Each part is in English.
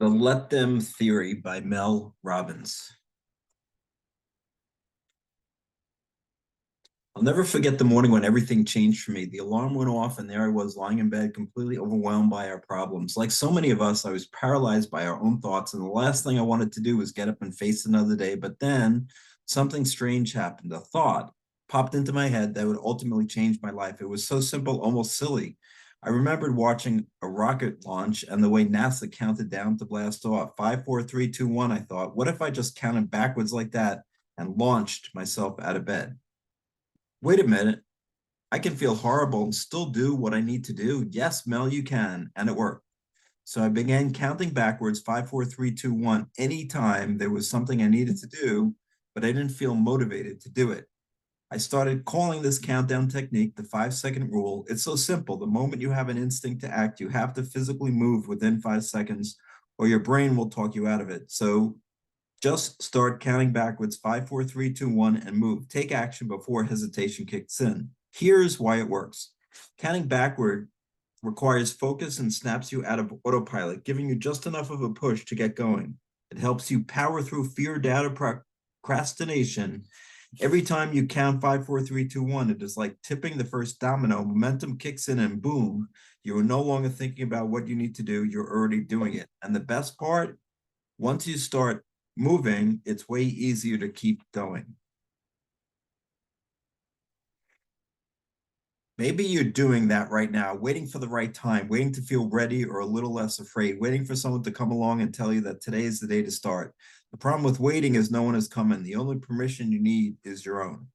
The Let Them Theory by Mel Robbins. I'll never forget the morning when everything changed for me. The alarm went off, and there I was lying in bed, completely overwhelmed by our problems. Like so many of us, I was paralyzed by our own thoughts, and the last thing I wanted to do was get up and face another day. But then something strange happened. A thought popped into my head that would ultimately change my life. It was so simple, almost silly. I remembered watching a rocket launch and the way NASA counted down to blast off. Five, four, three, two, one. I thought, what if I just counted backwards like that and launched myself out of bed? Wait a minute. I can feel horrible and still do what I need to do. Yes, Mel, you can. And it worked. So I began counting backwards, five, four, three, two, one, anytime there was something I needed to do, but I didn't feel motivated to do it. I started calling this countdown technique the 5 second rule. It's so simple. The moment you have an instinct to act, you have to physically move within 5 seconds, or your brain will talk you out of it. So just start counting backwards, five, four, three, two, one, and move. Take action before hesitation kicks in. Here's why it works. Counting backward requires focus and snaps you out of autopilot, giving you just enough of a push to get going. It helps you power through fear, doubt, or procrastination. Every time you count five, four, three, two, one, it is like tipping the first domino. Momentum kicks in and boom, you are no longer thinking about what you need to do. You're already doing it. And the best part, once you start moving, it's way easier to keep going. Maybe you're doing that right now, waiting for the right time, waiting to feel ready or a little less afraid, waiting for someone to come along and tell you that today is the day to start. The problem with waiting is no one is coming. The only permission you need is your own.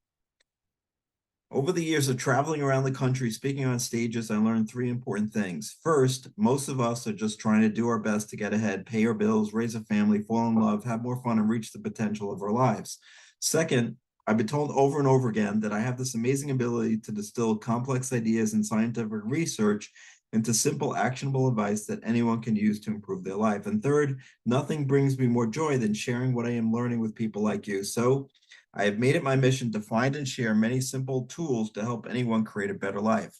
Over the years of traveling around the country, speaking on stages, I learned three important things. First, most of us are just trying to do our best to get ahead, pay our bills, raise a family, fall in love, have more fun, and reach the potential of our lives. Second, I've been told over and over again that I have this amazing ability to distill complex ideas and scientific research into simple, actionable advice that anyone can use to improve their life. And third, nothing brings me more joy than sharing what I am learning with people like you. So I have made it my mission to find and share many simple tools to help anyone create a better life.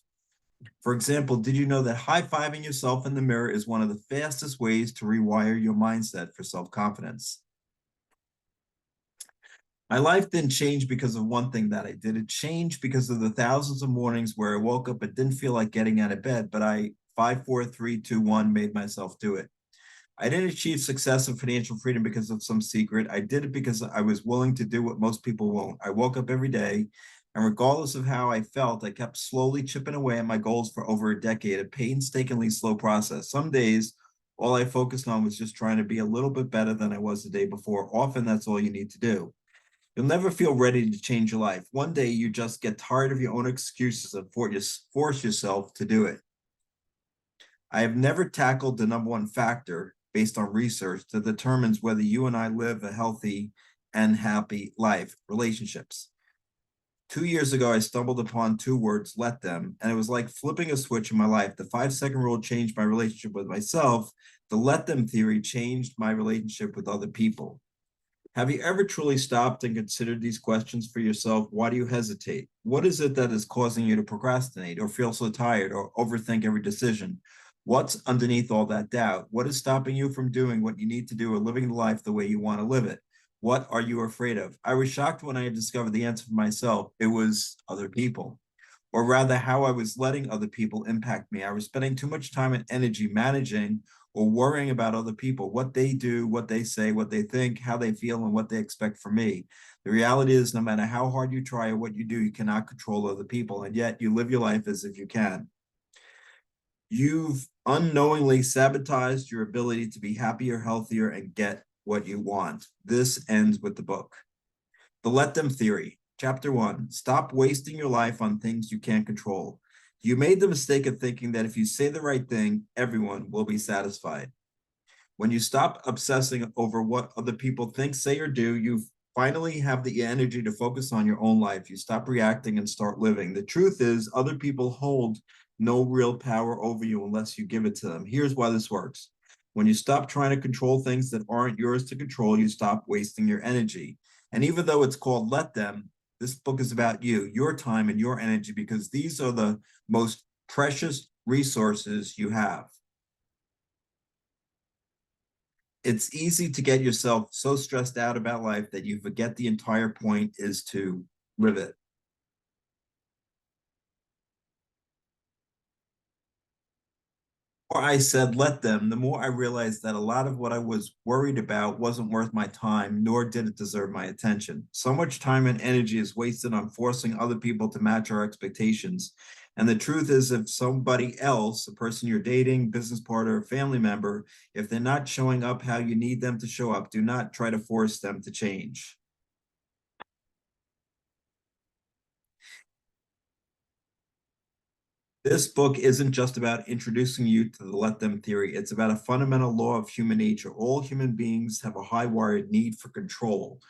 For example, did you know that high-fiving yourself in the mirror is one of the fastest ways to rewire your mindset for self-confidence? My life didn't change because of one thing that I did. It changed because of the thousands of mornings where I woke up and didn't feel like getting out of bed, but I, five, four, three, two, one, made myself do it. I didn't achieve success and financial freedom because of some secret. I did it because I was willing to do what most people won't. I woke up every day, and regardless of how I felt, I kept slowly chipping away at my goals for over a decade, a painstakingly slow process. Some days, all I focused on was just trying to be a little bit better than I was the day before. Often, that's all you need to do. You'll never feel ready to change your life. One day, you just get tired of your own excuses and force yourself to do it. I have never tackled the number one factor based on research that determines whether you and I live a healthy and happy life, relationships. 2 years ago, I stumbled upon two words, let them, and it was like flipping a switch in my life. The 5 second rule changed my relationship with myself. The let them theory changed my relationship with other people. Have you ever truly stopped and considered these questions for yourself? Why do you hesitate? What is it that is causing you to procrastinate or feel so tired or overthink every decision? What's underneath all that doubt? What is stopping you from doing what you need to do or living life the way you want to live it? What are you afraid of? I was shocked when I discovered the answer for myself. It was other people, or rather, how I was letting other people impact me. I was spending too much time and energy managing or worrying about other people, what they do, what they say, what they think, how they feel, and what they expect from me. The reality is, no matter how hard you try or what you do, you cannot control other people, and yet you live your life as if you can. You've unknowingly sabotaged your ability to be happier, healthier, and get what you want. This ends with the book. The Let Them Theory. Chapter 1. Stop wasting your life on things you can't control. You made the mistake of thinking that if you say the right thing, everyone will be satisfied. When you stop obsessing over what other people think, say, or do, you finally have the energy to focus on your own life. You stop reacting and start living. The truth is, other people hold no real power over you unless you give it to them. Here's why this works. When you stop trying to control things that aren't yours to control, you stop wasting your energy. And even though it's called Let Them, this book is about you, your time, and your energy, because these are the most precious resources you have. It's easy to get yourself so stressed out about life that you forget the entire point is to live it. More I said let them, the more I realized that a lot of what I was worried about wasn't worth my time, nor did it deserve my attention. So much time and energy is wasted on forcing other people to match our expectations. And the truth is, if somebody else, a person you're dating, business partner, family member, if they're not showing up how you need them to show up, do not try to force them to change. This book isn't just about introducing you to the let them theory. It's about a fundamental law of human nature. All human beings have a high wired need for control.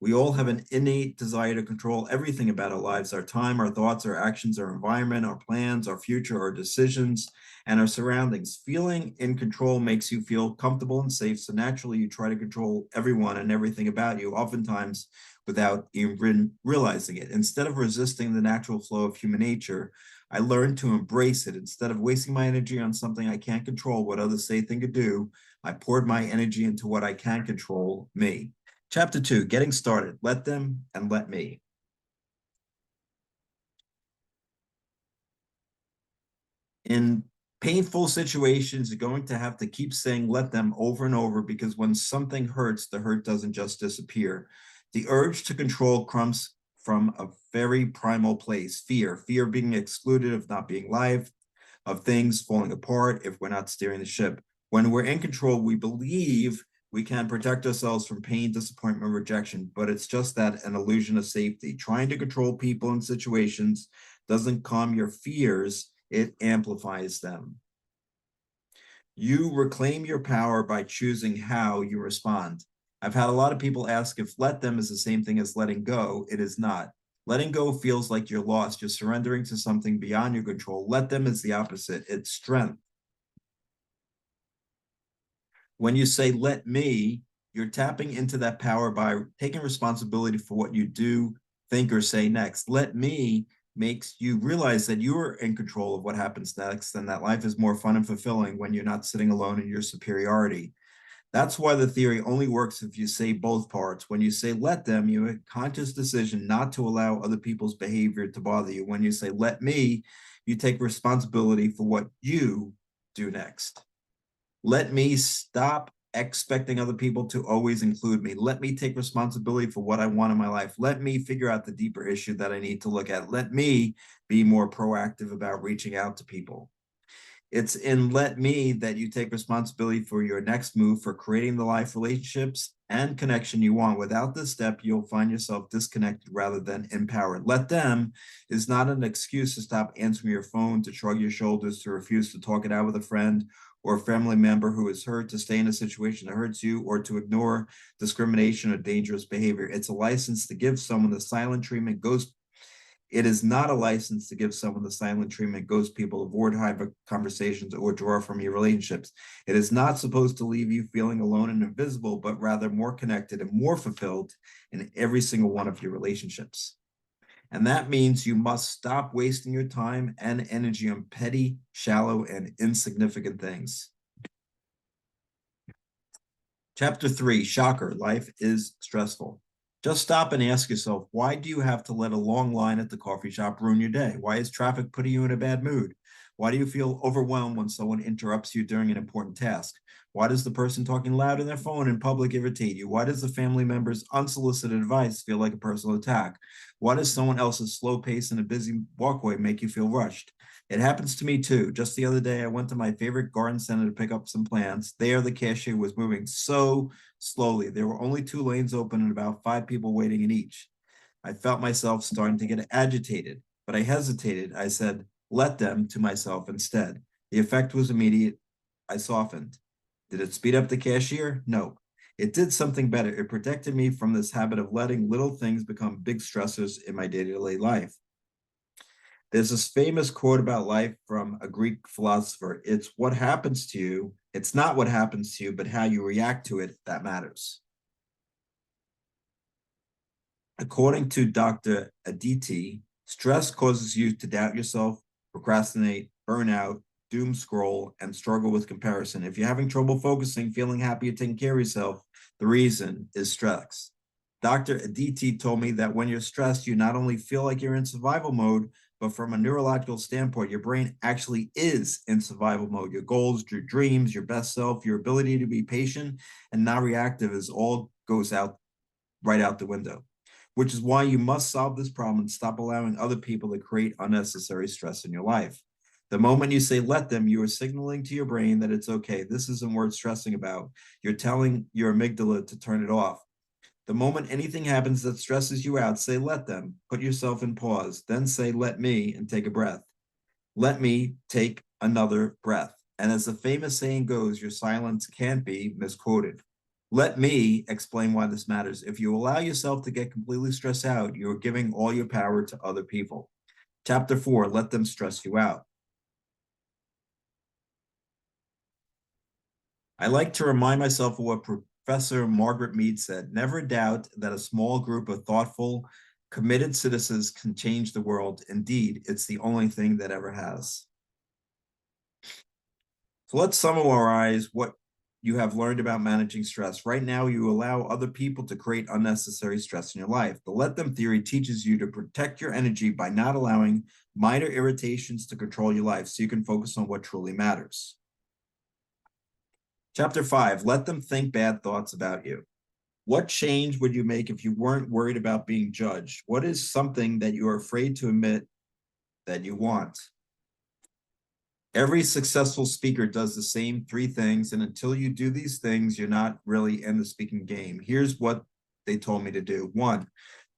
We all have an innate desire to control everything about our lives, our time, our thoughts, our actions, our environment, our plans, our future, our decisions, and our surroundings. Feeling in control makes you feel comfortable and safe. So naturally, you try to control everyone and everything about you, oftentimes without even realizing it. Instead of resisting the natural flow of human nature, I learned to embrace it. Instead of wasting my energy on something I can't control, what others say, think, or do, I poured my energy into what I can control, me. Chapter 2, Getting Started. Let them and let me. In painful situations, you're going to have to keep saying let them over and over because when something hurts, the hurt doesn't just disappear. The urge to control comes from a very primal place, fear, fear of being excluded, of not being live, of things falling apart if we're not steering the ship. When we're in control, we believe we can protect ourselves from pain, disappointment, rejection, but it's just that an illusion of safety. Trying to control people and situations doesn't calm your fears, it amplifies them. You reclaim your power by choosing how you respond. I've had a lot of people ask if let them is the same thing as letting go. It is not. Letting go feels like you're lost. You're surrendering to something beyond your control. Let them is the opposite. It's strength. When you say let me, you're tapping into that power by taking responsibility for what you do, think, or say next. Let me makes you realize that you're in control of what happens next and that life is more fun and fulfilling when you're not sitting alone in your superiority. That's why the theory only works if you say both parts. When you say let them, you have a conscious decision not to allow other people's behavior to bother you. When you say let me, you take responsibility for what you do next. Let me stop expecting other people to always include me. Let me take responsibility for what I want in my life. Let me figure out the deeper issue that I need to look at. Let me be more proactive about reaching out to people. It's in let me that you take responsibility for your next move, for creating the life, relationships, and connection you want. Without this step, you'll find yourself disconnected rather than empowered. Let them is not an excuse to stop answering your phone, to shrug your shoulders, to refuse to talk it out with a friend or a family member who is hurt, to stay in a situation that hurts you, or to ignore discrimination or dangerous behavior. It's a license to give someone the silent treatment goes it is not a license to give someone the silent treatment ghost people, avoid high conversations, or draw from your relationships. It is not supposed to leave you feeling alone and invisible, but rather more connected and more fulfilled in every single one of your relationships. And that means you must stop wasting your time and energy on petty, shallow, and insignificant things. Chapter 3, Shocker, Life is Stressful. Just stop and ask yourself, why do you have to let a long line at the coffee shop ruin your day? Why is traffic putting you in a bad mood? Why do you feel overwhelmed when someone interrupts you during an important task? Why does the person talking loud on their phone in public irritate you? Why does the family member's unsolicited advice feel like a personal attack? Why does someone else's slow pace in a busy walkway make you feel rushed? It happens to me too. Just the other day, I went to my favorite garden center to pick up some plants. There, the cashier was moving so slowly. There were only two lanes open and about five people waiting in each. I felt myself starting to get agitated, but I hesitated. I said, let them to myself instead. The effect was immediate. I softened. Did it speed up the cashier? No. It did something better. It protected me from this habit of letting little things become big stressors in my day-to-day life. There's this famous quote about life from a Greek philosopher. It's what happens to you. It's not what happens to you, but how you react to it that matters. According to Dr. Aditi, stress causes you to doubt yourself, procrastinate, burn out, doom scroll, and struggle with comparison. If you're having trouble focusing, feeling happy, and taking care of yourself, the reason is stress. Dr. Aditi told me that when you're stressed, you not only feel like you're in survival mode, but from a neurological standpoint, your brain actually is in survival mode. Your goals, your dreams, your best self, your ability to be patient and not reactive is all goes out right out the window, which is why you must solve this problem and stop allowing other people to create unnecessary stress in your life. The moment you say let them, you are signaling to your brain that it's okay. This isn't worth stressing about. You're telling your amygdala to turn it off. The moment anything happens that stresses you out, say let them. Put yourself in pause. Then say let me and take a breath. Let me take another breath. And as the famous saying goes, your silence can't be misquoted. Let me explain why this matters. If you allow yourself to get completely stressed out, you're giving all your power to other people. Chapter 4, let them stress you out. I like to remind myself of what Professor Margaret Mead said. Never doubt that a small group of thoughtful, committed citizens can change the world. Indeed, it's the only thing that ever has. So let's summarize what you have learned about managing stress. Right now, you allow other people to create unnecessary stress in your life. The let them theory teaches you to protect your energy by not allowing minor irritations to control your life so you can focus on what truly matters. Chapter 5, let them think bad thoughts about you. What change would you make if you weren't worried about being judged? What is something that you are afraid to admit that you want? Every successful speaker does the same 3 things, and until you do these things, you're not really in the speaking game. Here's what they told me to do. 1,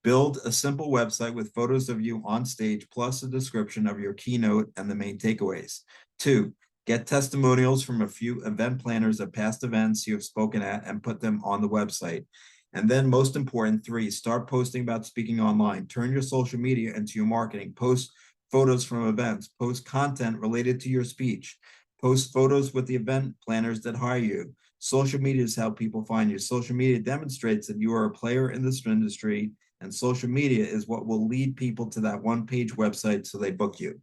build a simple website with photos of you on stage, plus a description of your keynote and the main takeaways. 2, get testimonials from a few event planners of past events you have spoken at and put them on the website. And then most important, 3, start posting about speaking online. Turn your social media into your marketing. Post photos from events, post content related to your speech, post photos with the event planners that hire you. Social media is how people find you. Social media demonstrates that you are a player in this industry, and social media is what will lead people to that one-page website so they book you.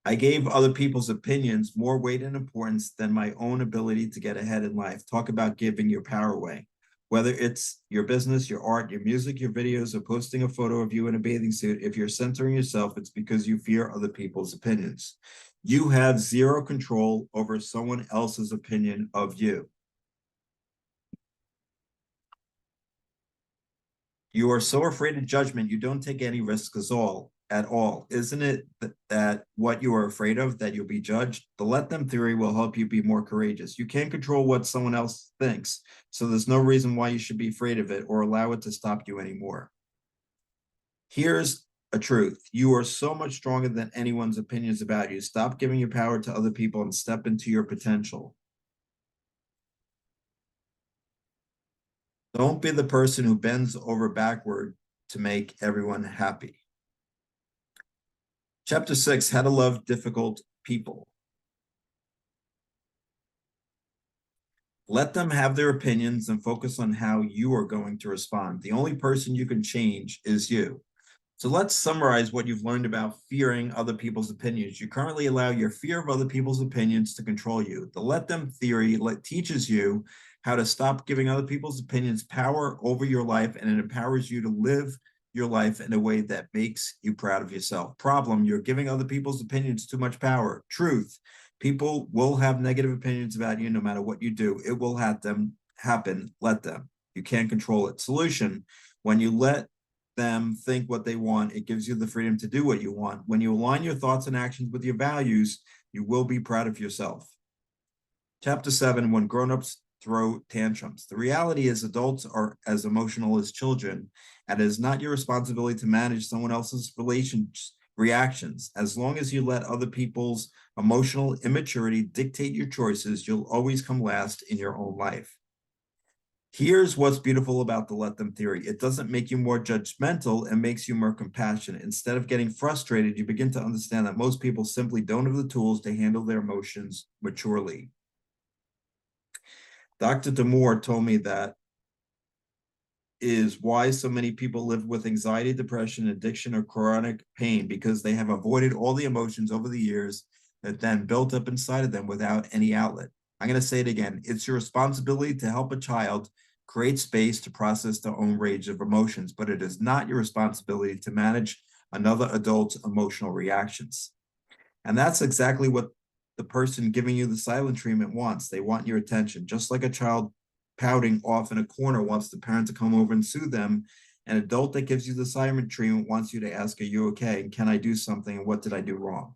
I gave other people's opinions more weight and importance than my own ability to get ahead in life. Talk about giving your power away. Whether it's your business, your art, your music, your videos, or posting a photo of you in a bathing suit, if you're centering yourself, it's because you fear other people's opinions. You have 0 control over someone else's opinion of you. You are so afraid of judgment, you don't take any risks at all. Isn't it that what you are afraid of, that you'll be judged? The let them theory will help you be more courageous. You can't control what someone else thinks, so there's no reason why you should be afraid of it or allow it to stop you anymore. Here's a truth. You are so much stronger than anyone's opinions about you. Stop giving your power to other people and step into your potential. Don't be the person who bends over backward to make everyone happy. Chapter 6, how to love difficult people. Let them have their opinions and focus on how you are going to respond. The only person you can change is you. So let's summarize what you've learned about fearing other people's opinions. You currently allow your fear of other people's opinions to control you. The let them theory teaches you how to stop giving other people's opinions power over your life, and it empowers you to live your life in a way that makes you proud of yourself. Problem, you're giving other people's opinions too much power. Truth, people will have negative opinions about you no matter what you do. It will happen. Let them. You can't control it. Solution, when you let them think what they want, it gives you the freedom to do what you want. When you align your thoughts and actions with your values, you will be proud of yourself. Chapter 7, when grown-ups throw tantrums. The reality is adults are as emotional as children, and it is not your responsibility to manage someone else's reactions. As long as you let other people's emotional immaturity dictate your choices, you'll always come last in your own life. Here's what's beautiful about the let them theory. It doesn't make you more judgmental, it makes you more compassionate. Instead of getting frustrated, you begin to understand that most people simply don't have the tools to handle their emotions maturely. Dr. Damore told me that is why so many people live with anxiety, depression, addiction, or chronic pain, because they have avoided all the emotions over the years that then built up inside of them without any outlet. I'm going to say it again. It's your responsibility to help a child create space to process their own range of emotions, but it is not your responsibility to manage another adult's emotional reactions. And that's exactly what the person giving you the silent treatment wants. They want your attention, just like a child pouting off in a corner wants the parent to come over and soothe them. An adult that gives you the silent treatment wants you to ask, are you okay? And can I do something? And what did I do wrong?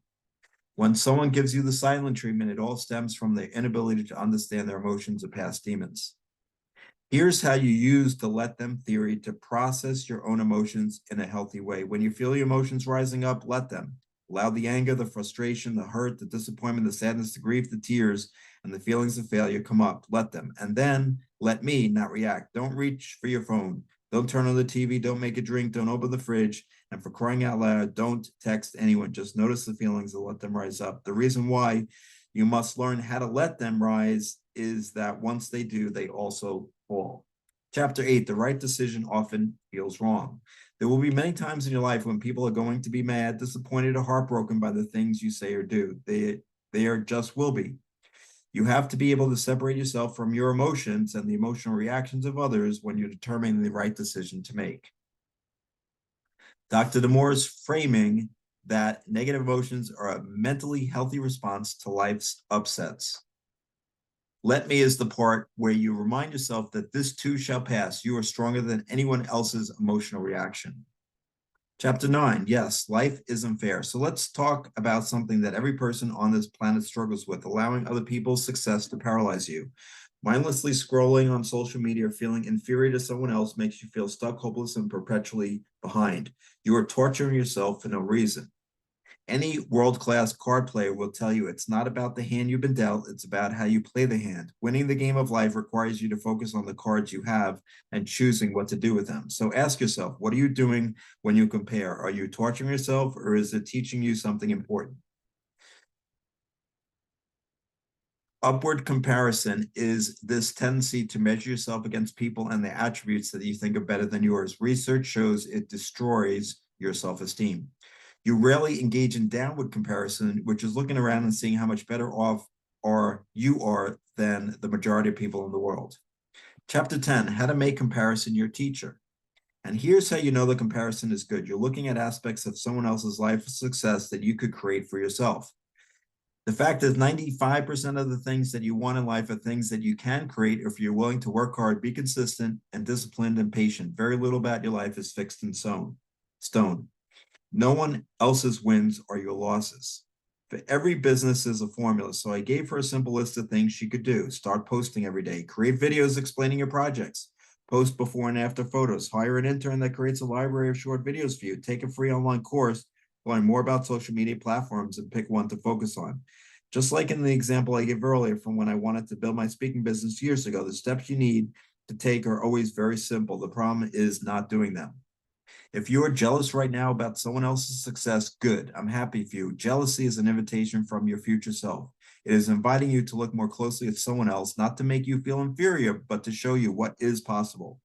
When someone gives you the silent treatment, it all stems from their inability to understand their emotions or past demons. Here's how you use the let them theory to process your own emotions in a healthy way. When you feel your emotions rising up, let them. Allow the anger, the frustration, the hurt, the disappointment, the sadness, the grief, the tears, and the feelings of failure come up. Let them. And then let me, not react. Don't reach for your phone. Don't turn on the TV. Don't make a drink. Don't open the fridge. And for crying out loud, don't text anyone. Just notice the feelings and let them rise up. The reason why you must learn how to let them rise is that once they do, they also fall. Chapter 8, the right decision often feels wrong. There will be many times in your life when people are going to be mad, disappointed, or heartbroken by the things you say or do. They are just will be. You have to be able to separate yourself from your emotions and the emotional reactions of others when you're determining the right decision to make. Dr. Damour's framing that negative emotions are a mentally healthy response to life's upsets. Let me is the part where you remind yourself that this too shall pass. You are stronger than anyone else's emotional reaction. Chapter 9, yes, life isn't fair. So let's talk about something that every person on this planet struggles with, allowing other people's success to paralyze you. Mindlessly scrolling on social media or feeling inferior to someone else makes you feel stuck, hopeless, and perpetually behind. You are torturing yourself for no reason. Any world-class card player will tell you it's not about the hand you've been dealt, it's about how you play the hand. Winning the game of life requires you to focus on the cards you have and choosing what to do with them. So ask yourself, what are you doing when you compare? Are you torturing yourself, or is it teaching you something important? Upward comparison is this tendency to measure yourself against people and the attributes that you think are better than yours. Research shows it destroys your self-esteem. You rarely engage in downward comparison, which is looking around and seeing how much better off you are than the majority of people in the world. Chapter 10, how to make comparison your teacher. And here's how you know the comparison is good. You're looking at aspects of someone else's life success that you could create for yourself. The fact is 95% of the things that you want in life are things that you can create if you're willing to work hard, be consistent and disciplined and patient. Very little about your life is fixed in stone. No one else's wins are your losses. For every business is a formula. So I gave her a simple list of things she could do. Start posting every day. Create videos explaining your projects. Post before and after photos. Hire an intern that creates a library of short videos for you. Take a free online course. Learn more about social media platforms and pick one to focus on. Just like in the example I gave earlier from when I wanted to build my speaking business years ago, the steps you need to take are always very simple. The problem is not doing them. If you are jealous right now about someone else's success, good. I'm happy for you. Jealousy is an invitation from your future self. It is inviting you to look more closely at someone else, not to make you feel inferior, but to show you what is possible.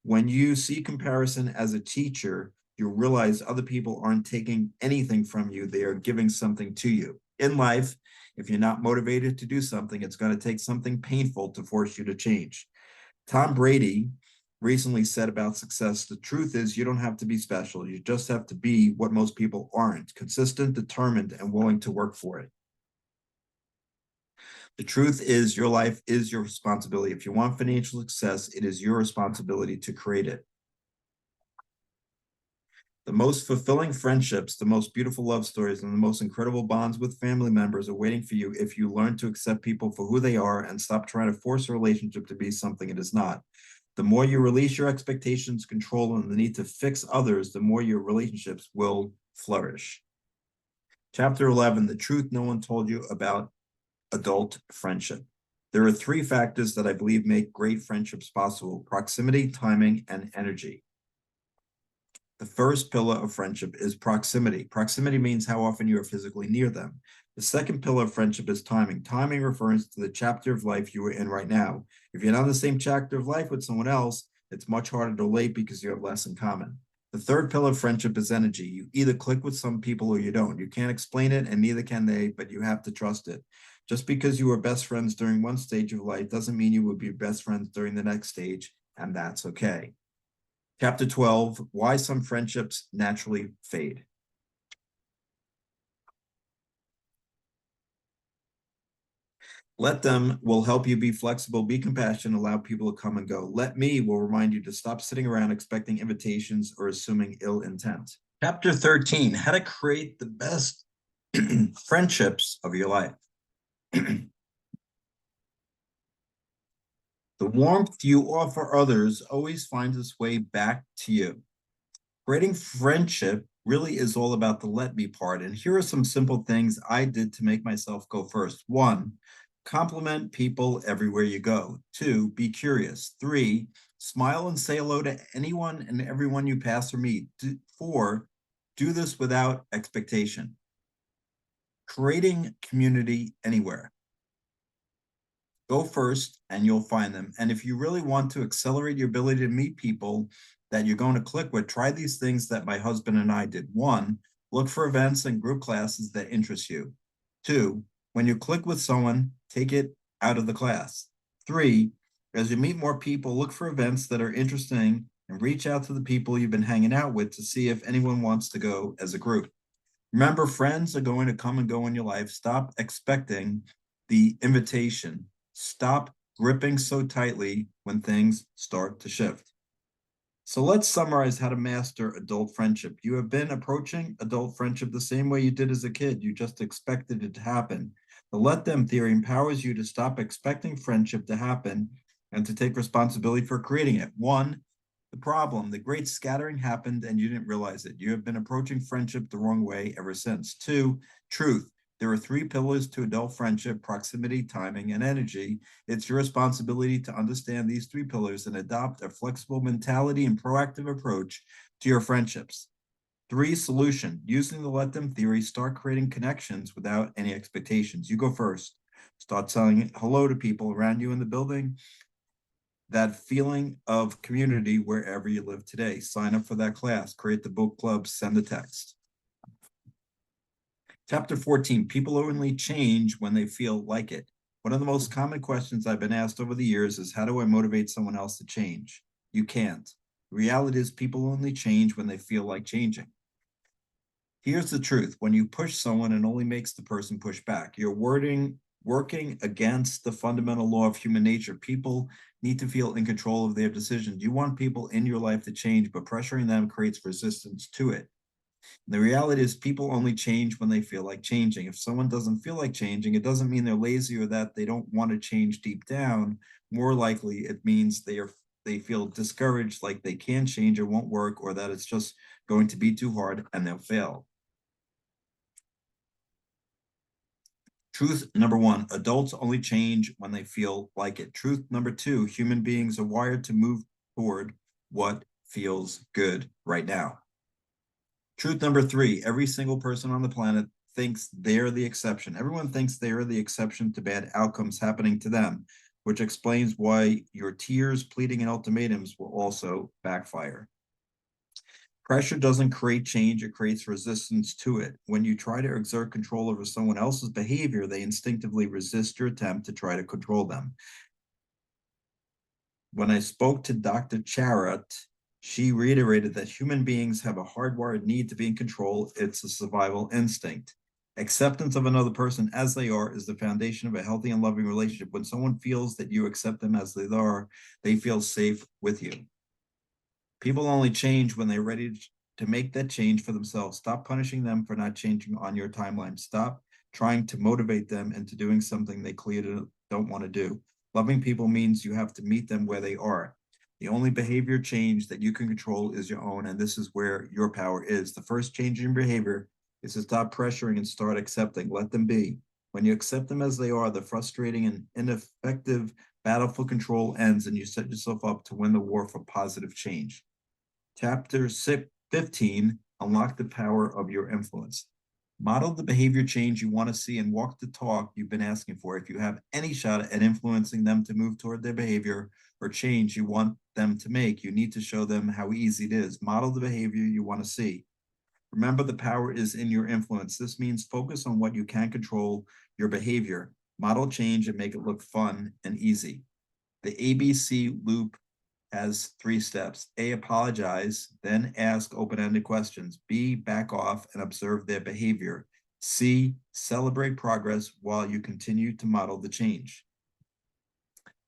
When you see comparison as a teacher, you realize other people aren't taking anything from you. They are giving something to you. In life, if you're not motivated to do something, it's going to take something painful to force you to change. Tom Brady recently said about success, the truth is you don't have to be special. You just have to be what most people aren't, consistent, determined, and willing to work for it. The truth is your life is your responsibility. If you want financial success, it is your responsibility to create it. The most fulfilling friendships, the most beautiful love stories, and the most incredible bonds with family members are waiting for you if you learn to accept people for who they are and stop trying to force a relationship to be something it is not. The more you release your expectations, control, and the need to fix others, the more your relationships will flourish. Chapter 11, the truth no one told you about adult friendship. There are 3 factors that I believe make great friendships possible: proximity, timing, and energy. The first pillar of friendship is proximity. Proximity means how often you are physically near them. The second pillar of friendship is timing. Timing refers to the chapter of life you are in right now. If you're not in the same chapter of life with someone else, It's much harder to relate because you have less in common. The third pillar of friendship is energy. You either click with some people or you don't. You can't explain it, and neither can they, but you have to trust it. Just because you were best friends during one stage of life doesn't mean you would be best friends during the next stage, and that's okay. Chapter 12, why some friendships naturally fade. Let them will help you be flexible, be compassionate, allow people to come and go. Let me will remind you to stop sitting around expecting invitations or assuming ill intent. Chapter 13, how to create the best friendships of your life. The warmth you offer others always finds its way back to you. Creating friendship really is all about the let me part. And here are some simple things I did to make myself go first. 1, compliment people everywhere you go. 2, be curious. 3, smile and say hello to anyone and everyone you pass or meet. 4, do this without expectation. Creating community anywhere. Go first and you'll find them. And if you really want to accelerate your ability to meet people that you're going to click with, try these things that my husband and I did. 1, look for events and group classes that interest you. 2, when you click with someone, take it out of the class. 3, as you meet more people, look for events that are interesting and reach out to the people you've been hanging out with to see if anyone wants to go as a group. Remember, friends are going to come and go in your life. Stop expecting the invitation. Stop gripping so tightly when things start to shift. So let's summarize how to master adult friendship. You have been approaching adult friendship the same way you did as a kid. You just expected it to happen. The let them theory empowers you to stop expecting friendship to happen and to take responsibility for creating it. 1, the problem, the great scattering happened and you didn't realize it. You have been approaching friendship the wrong way ever since. 2, truth. There are 3 pillars to adult friendship: proximity, timing, and energy. It's your responsibility to understand these 3 pillars and adopt a flexible mentality and proactive approach to your friendships. 3, solution. Using the let them theory, start creating connections without any expectations. You go first. Start saying hello to people around you in the building. That feeling of community wherever you live today. Sign up for that class, create the book club, send a text. Chapter 14, people only change when they feel like it. One of the most common questions I've been asked over the years is, how do I motivate someone else to change? You can't. The reality is people only change when they feel like changing. Here's the truth. When you push someone, it only makes the person push back. You're working against the fundamental law of human nature. People need to feel in control of their decisions. You want people in your life to change, but pressuring them creates resistance to it. The reality is people only change when they feel like changing. If someone doesn't feel like changing, it doesn't mean they're lazy or that they don't want to change deep down. More likely, it means they feel discouraged, like they can't change, it won't work, or that it's just going to be too hard and they'll fail. Truth number 1, adults only change when they feel like it. Truth number 2, human beings are wired to move toward what feels good right now. Truth number 3, every single person on the planet thinks they're the exception. Everyone thinks they're the exception to bad outcomes happening to them, which explains why your tears, pleading, and ultimatums will also backfire. Pressure doesn't create change, it creates resistance to it. When you try to exert control over someone else's behavior, they instinctively resist your attempt to try to control them. When I spoke to Dr. Charat, she reiterated that human beings have a hardwired need to be in control. It's a survival instinct. Acceptance of another person as they are is the foundation of a healthy and loving relationship. When someone feels that you accept them as they are, they feel safe with you. People only change when they're ready to make that change for themselves. Stop punishing them for not changing on your timeline. Stop trying to motivate them into doing something they clearly don't want to do. Loving people means you have to meet them where they are. The only behavior change that you can control is your own, and this is where your power is. The first change in behavior is to stop pressuring and start accepting. Let them be. When you accept them as they are, the frustrating and ineffective battle for control ends, and you set yourself up to win the war for positive change. Chapter 15, unlock the power of your influence. Model the behavior change you want to see and walk the talk you've been asking for. If you have any shot at influencing them to move toward their behavior or change you want them to make. You need to show them how easy it is. Model the behavior you want to see. Remember, the power is in your influence. This means focus on what you can control, your behavior. Model change and make it look fun and easy. The ABC loop has 3 steps. A, apologize, then ask open-ended questions. B, back off and observe their behavior. C, celebrate progress while you continue to model the change.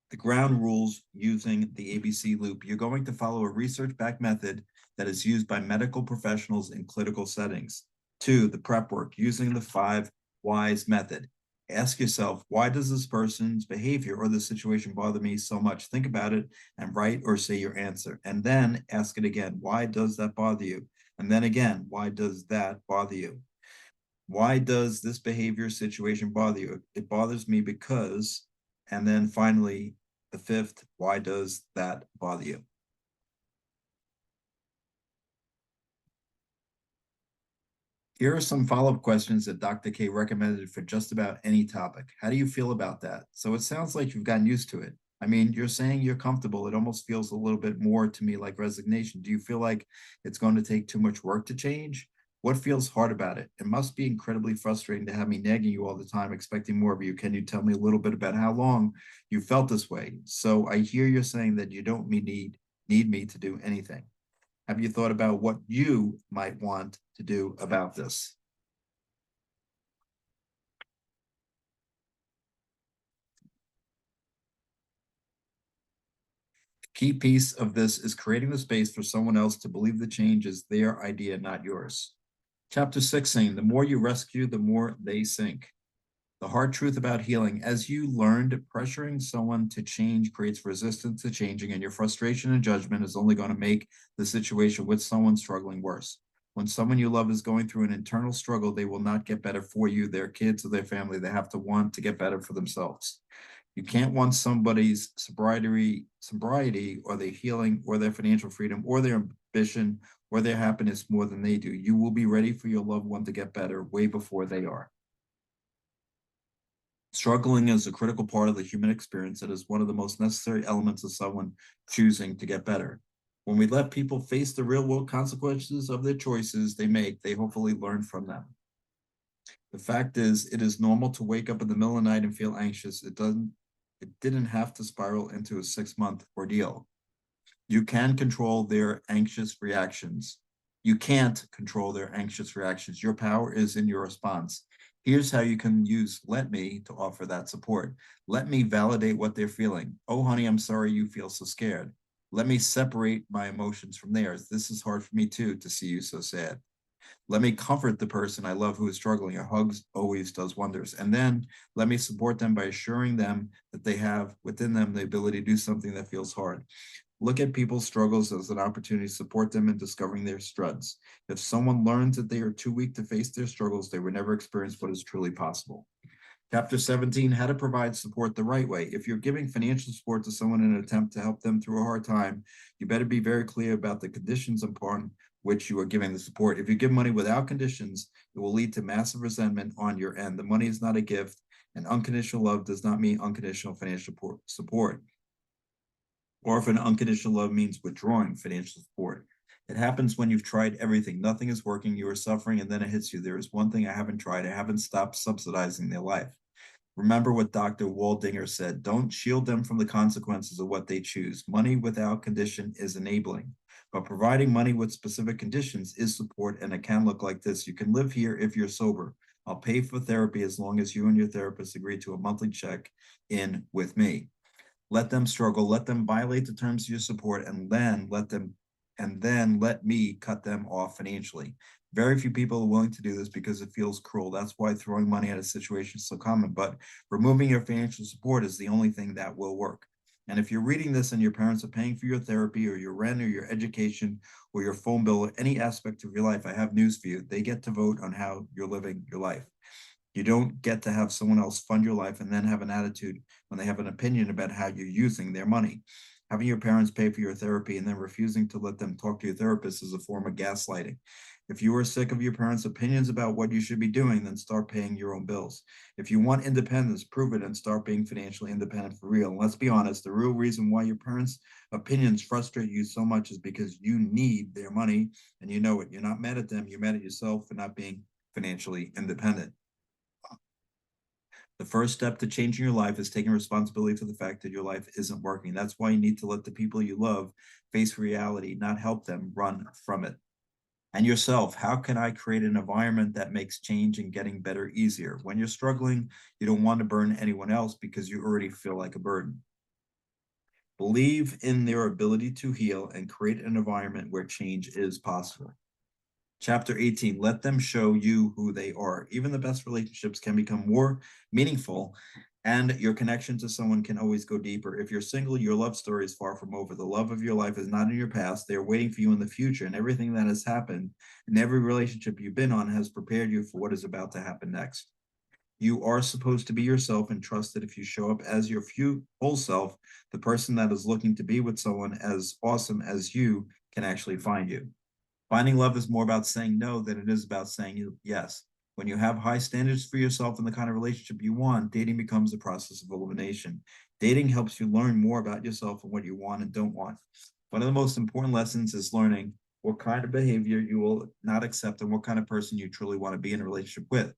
The ground rules using the ABC loop. You're going to follow a research-backed method that is used by medical professionals in clinical settings. 2, the prep work, using the 5 whys method. Ask yourself, why does this person's behavior or the situation bother me so much? Think about it and write or say your answer. And then ask it again. Why does that bother you? And then again, why does that bother you? Why does this behavior situation bother you? It bothers me because, and then finally, the 5th, why does that bother you? Here are some follow-up questions that Dr. K recommended for just about any topic. How do you feel about that? So it sounds like you've gotten used to it. I mean, you're saying you're comfortable. It almost feels a little bit more to me like resignation. Do you feel like it's going to take too much work to change? What feels hard about it? It must be incredibly frustrating to have me nagging you all the time, expecting more of you. Can you tell me a little bit about how long you felt this way? So I hear you're saying that you don't need me to do anything. Have you thought about what you might want to do about this? The key piece of this is creating the space for someone else to believe the change is their idea, not yours. Chapter 6 saying, the more you rescue, the more they sink. The hard truth about healing, as you learned, pressuring someone to change creates resistance to changing, and your frustration and judgment is only going to make the situation with someone struggling worse. When someone you love is going through an internal struggle, they will not get better for you, their kids, or their family. They have to want to get better for themselves. You can't want somebody's sobriety, or their healing, or their financial freedom, or their ambition, or their happiness more than they do. You will be ready for your loved one to get better way before they are. Struggling is a critical part of the human experience. It is one of the most necessary elements of someone choosing to get better. When we let people face the real world consequences of their choices they make, they hopefully learn from them. The fact is, it is normal to wake up in the middle of the night and feel anxious. It didn't have to spiral into a 6-month ordeal. You can control their anxious reactions. You can't control their anxious reactions. Your power is in your response. Here's how you can use let me to offer that support. Let me validate what they're feeling. Oh, honey, I'm sorry you feel so scared. Let me separate my emotions from theirs. This is hard for me too, to see you so sad. Let me comfort the person I love who is struggling. A hug always does wonders. And then let me support them by assuring them that they have within them the ability to do something that feels hard. Look at people's struggles as an opportunity to support them in discovering their strengths. If someone learns that they are too weak to face their struggles, they will never experience what is truly possible. Chapter 17, how to provide support the right way. If you're giving financial support to someone in an attempt to help them through a hard time, you better be very clear about the conditions upon which you are giving the support. If you give money without conditions, it will lead to massive resentment on your end. The money is not a gift, and unconditional love does not mean unconditional financial support. Or if an unconditional love means withdrawing financial support. It happens when you've tried everything. Nothing is working. You are suffering, and then it hits you. There is one thing I haven't tried. I haven't stopped subsidizing their life. Remember what Dr. Waldinger said. Don't shield them from the consequences of what they choose. Money without condition is enabling. But providing money with specific conditions is support, and it can look like this. You can live here if you're sober. I'll pay for therapy as long as you and your therapist agree to a monthly check in with me. Let them struggle, let them violate the terms of your support, and then let me cut them off financially. Very few people are willing to do this because it feels cruel. That's why throwing money at a situation is so common, but removing your financial support is the only thing that will work. And if you're reading this and your parents are paying for your therapy or your rent or your education or your phone bill or any aspect of your life, I have news for you. They get to vote on how you're living your life. You don't get to have someone else fund your life and then have an attitude when they have an opinion about how you're using their money. Having your parents pay for your therapy and then refusing to let them talk to your therapist is a form of gaslighting. If you are sick of your parents' opinions about what you should be doing, then start paying your own bills. If you want independence, prove it and start being financially independent for real. And let's be honest, the real reason why your parents' opinions frustrate you so much is because you need their money and you know it. You're not mad at them, you're mad at yourself for not being financially independent. The first step to changing your life is taking responsibility for the fact that your life isn't working. That's why you need to let the people you love face reality, not help them run from it. And yourself, how can I create an environment that makes change and getting better easier? When you're struggling, you don't want to burden anyone else because you already feel like a burden. Believe in their ability to heal and create an environment where change is possible. Chapter 18, let them show you who they are. Even the best relationships can become more meaningful, and your connection to someone can always go deeper. If you're single, your love story is far from over. The love of your life is not in your past. They're waiting for you in the future, and everything that has happened and every relationship you've been on has prepared you for what is about to happen next. You are supposed to be yourself and trust that if you show up as your full self, the person that is looking to be with someone as awesome as you can actually find you. Finding love is more about saying no than it is about saying yes. When you have high standards for yourself and the kind of relationship you want, dating becomes a process of elimination. Dating helps you learn more about yourself and what you want and don't want. One of the most important lessons is learning what kind of behavior you will not accept and what kind of person you truly want to be in a relationship with.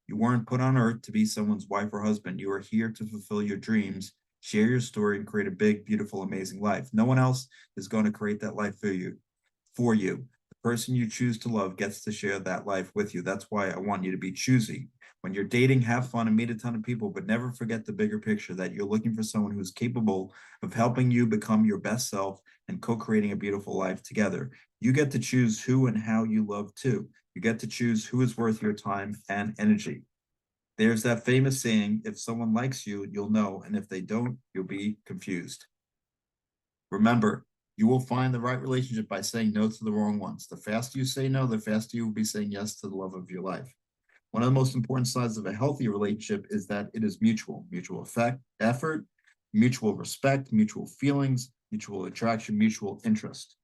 You weren't put on earth to be someone's wife or husband. You are here to fulfill your dreams, share your story, and create a big, beautiful, amazing life. No one else is going to create that life for you. The person you choose to love gets to share that life with you. That's why I want you to be choosy. When you're dating, have fun and meet a ton of people, but never forget the bigger picture that you're looking for someone who's capable of helping you become your best self and co-creating a beautiful life together. You get to choose who and how you love too. You get to choose who is worth your time and energy. There's that famous saying, if someone likes you, you'll know, and if they don't, you'll be confused. Remember, you will find the right relationship by saying no to the wrong ones. The faster you say no, the faster you will be saying yes to the love of your life. One of the most important sides of a healthy relationship is that it is mutual effort, mutual respect, mutual feelings, mutual attraction, mutual interest.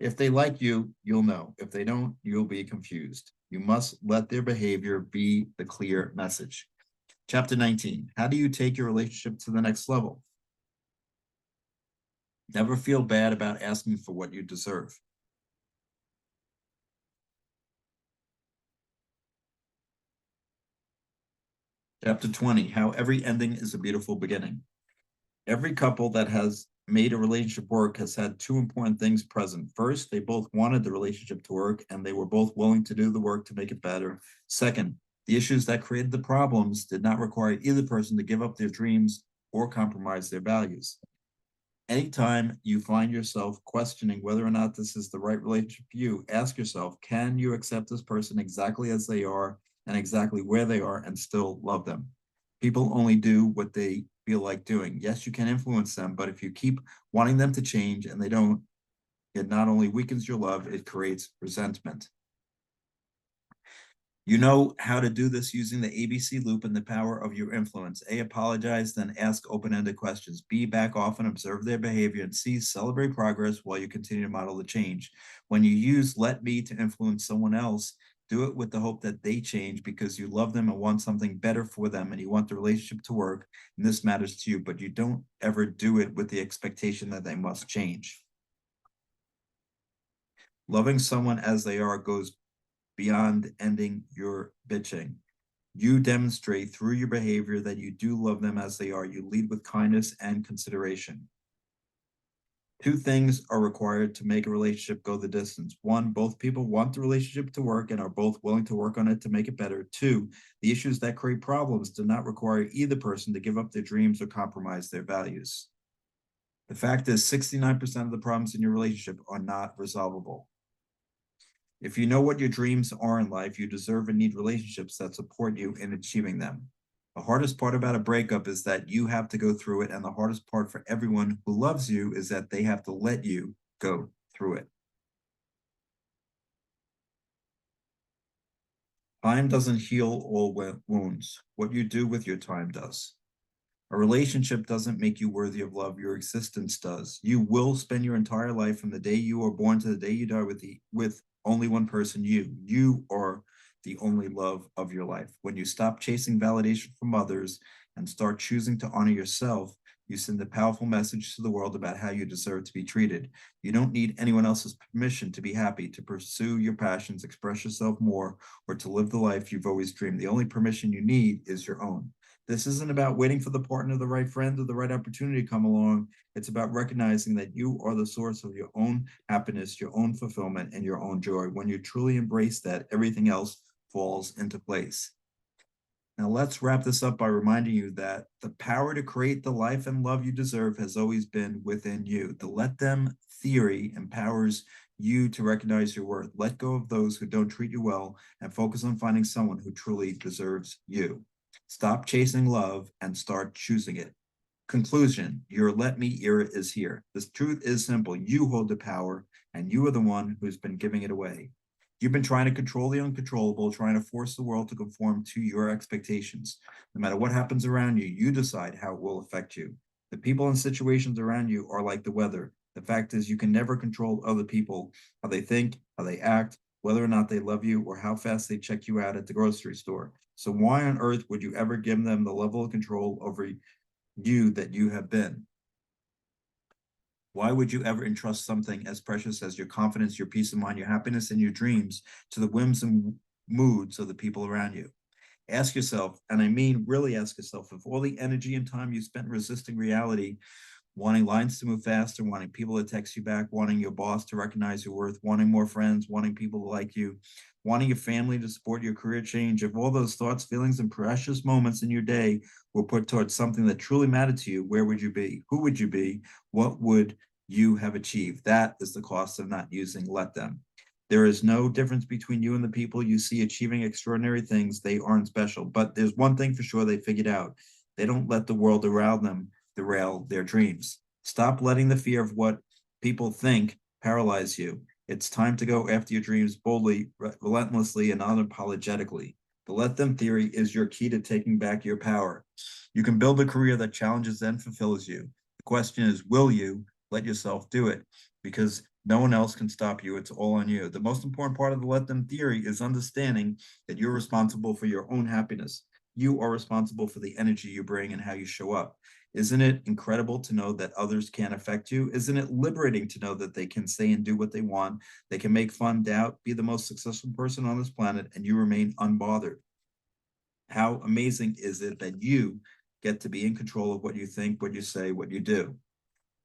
If they like you, you'll know. If they don't, you'll be confused. You must let their behavior be the clear message. Chapter 19, how do you take your relationship to the next level? Never feel bad about asking for what you deserve. Chapter 20, how every ending is a beautiful beginning. Every couple that has made a relationship work has had two important things present. First, they both wanted the relationship to work and they were both willing to do the work to make it better. Second, the issues that created the problems did not require either person to give up their dreams or compromise their values. Anytime you find yourself questioning whether or not this is the right relationship for you, ask yourself, can you accept this person exactly as they are and exactly where they are and still love them? People only do what they feel like doing. Yes, you can influence them, but if you keep wanting them to change and they don't, it not only weakens your love, it creates resentment. You know how to do this using the ABC loop and the power of your influence. A, apologize, then ask open-ended questions. B, back off and observe their behavior. And C, celebrate progress while you continue to model the change. When you use let me to influence someone else, do it with the hope that they change because you love them and want something better for them and you want the relationship to work. And this matters to you, but you don't ever do it with the expectation that they must change. Loving someone as they are goes beyond ending your bitching. You demonstrate through your behavior that you do love them as they are. You lead with kindness and consideration. Two things are required to make a relationship go the distance. One, both people want the relationship to work and are both willing to work on it to make it better. Two, the issues that create problems do not require either person to give up their dreams or compromise their values. The fact is, 69% of the problems in your relationship are not resolvable. If you know what your dreams are in life, you deserve and need relationships that support you in achieving them. The hardest part about a breakup is that you have to go through it, and the hardest part for everyone who loves you is that they have to let you go through it. Time doesn't heal all wounds. What you do with your time does. A relationship doesn't make you worthy of love. Your existence does. You will spend your entire life from the day you are born to the day you die with only one person, you. You are the only love of your life. When you stop chasing validation from others and start choosing to honor yourself, you send a powerful message to the world about how you deserve to be treated. You don't need anyone else's permission to be happy, to pursue your passions, express yourself more, or to live the life you've always dreamed. The only permission you need is your own. This isn't about waiting for the partner, the right friend, or the right opportunity to come along. It's about recognizing that you are the source of your own happiness, your own fulfillment, and your own joy. When you truly embrace that, everything else falls into place. Now, let's wrap this up by reminding you that the power to create the life and love you deserve has always been within you. The let them theory empowers you to recognize your worth. Let go of those who don't treat you well and focus on finding someone who truly deserves you. Stop chasing love and start choosing it. Conclusion, your let me era is here. The truth is simple. You hold the power and you are the one who's been giving it away. You've been trying to control the uncontrollable, trying to force the world to conform to your expectations. No matter what happens around you, you decide how it will affect you. The people and situations around you are like the weather. The fact is, you can never control other people, how they think, how they act, whether or not they love you, or how fast they check you out at the grocery store. So why on earth would you ever give them the level of control over you that you have been? Why would you ever entrust something as precious as your confidence, your peace of mind, your happiness, and your dreams to the whims and moods of the people around you? Ask yourself, and I mean really ask yourself, if all the energy and time you spent resisting reality, wanting lines to move faster, wanting people to text you back, wanting your boss to recognize your worth, wanting more friends, wanting people to like you, wanting your family to support your career change, if all those thoughts, feelings, and precious moments in your day were put towards something that truly mattered to you, where would you be? Who would you be? What would you have achieved? That is the cost of not using let them. There is no difference between you and the people you see achieving extraordinary things. They aren't special. But there's one thing for sure they figured out. They don't let the world around them derail their dreams. Stop letting the fear of what people think paralyze you. It's time to go after your dreams boldly, relentlessly, and unapologetically. The let them theory is your key to taking back your power. You can build a career that challenges and fulfills you. The question is, will you let yourself do it? Because no one else can stop you. It's all on you. The most important part of the let them theory is understanding that you're responsible for your own happiness. You are responsible for the energy you bring and how you show up. Isn't it incredible to know that others can't affect you? Isn't it liberating to know that they can say and do what they want? They can make fun, doubt, be the most successful person on this planet, and you remain unbothered. How amazing is it that you get to be in control of what you think, what you say, what you do?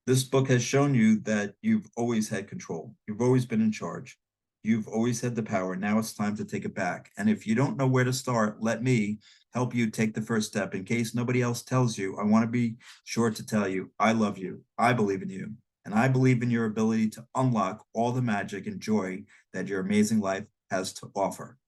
This book has shown you that you've always had control. You've always been in charge. You've always had the power. Now it's time to take it back. And if you don't know where to start, let me help you take the first step. In case nobody else tells you, I want to be sure to tell you, I love you. I believe in you. And I believe in your ability to unlock all the magic and joy that your amazing life has to offer.